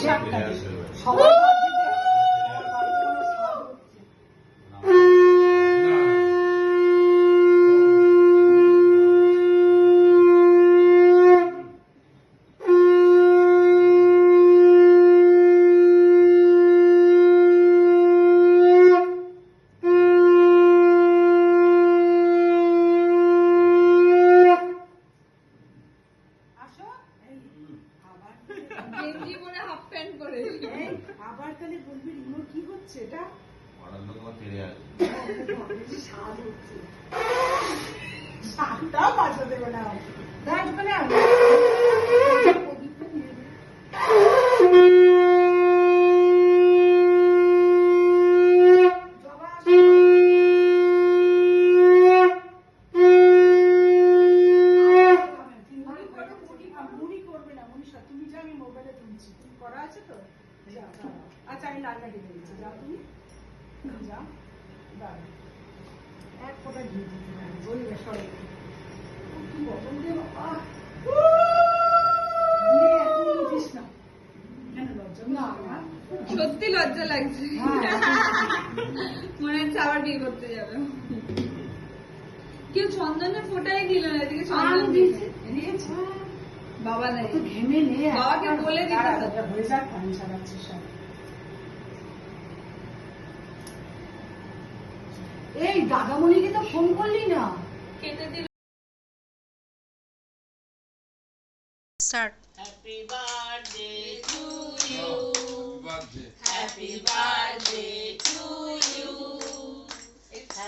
সবাই আবার তাহলে বলবি রিমোট কি হচ্ছে এটা অর্ডার লোক আমার ফিরে আসবে স্বাদ হচ্ছে স্বাদটাও বাঁচা দেবে না দেখ ওখানে তুমি যা আমি মোবাইলে তুলছি তুমি করা আছে তো আচ্ছা আমি লাল লাগিয়ে দিয়েছি যাও তুমি যাও দাঁড়া এক ফোঁটা ঘি দিতে পারি বলবে সবাই কি বদল দে বাবা দিস না কেন লজ্জা না সত্যি লজ্জা লাগছে মনে হচ্ছে আবার বিয়ে করতে যাবে কেউ চন্দনের ফোটাই দিল না এদিকে চন্দন দিয়েছে বাবা নাই তো ঘেমে নে বাবাকে বলে দিতে হয়ে যাক পানি ছাড়াচ্ছে সব এই দাদামণিকে তো ফোন করলি না কেটে দিল Start. Happy birthday to you. birthday. Happy birthday to you.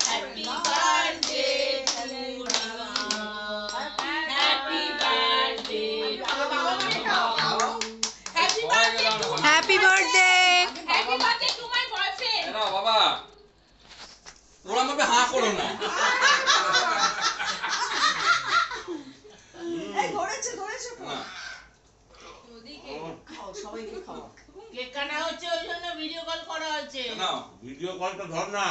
Happy birthday to you. Happy birthday to you. Happy birthday to Happy birthday. Happy birthday to my boyfriend. না বাবা ওরা ভাবে হাঁ করো না এই ধরেছে ধরেছে না সবাইকে খাওয়া কেক কাটা হচ্ছে ওই জন্য ভিডিও কল করা হচ্ছে না ভিডিও কলটা ধর না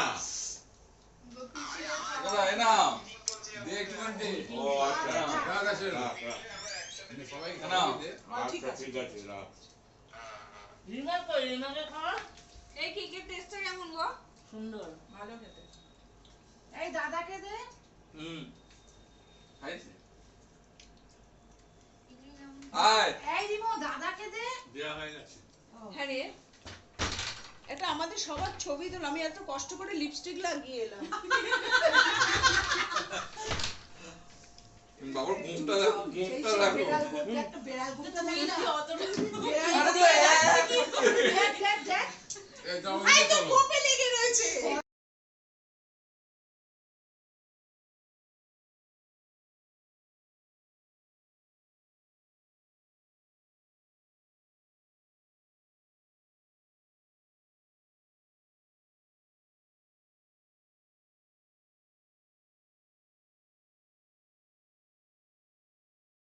দাদা এ নাও দেখ কোনটি ও আচ্ছা রাখ আছে সবাই নাও আচ্ছা ঠিক আছে রাখ রিমা কই রিমাকে খাওয়া এই কেকের টেস্টটা কেমন গো সুন্দর ভালো খেতে এই দাদাকে দে খাইছে আয় এই রিমো দাদাকে দে দেয়া হয়ে গেছে হ্যাঁ রে এটা আমাদের সবার ছবি তোল আমি এত কষ্ট করে লিপস্টিক লাগিয়ে এলাম বাবার মুখটা দেখো মুখটা দেখো একটা বেড়াল ঘুরতে থাকে না অত দেখ দেখ দেখ এই দাও এই তো কোপে লেগে রয়েছে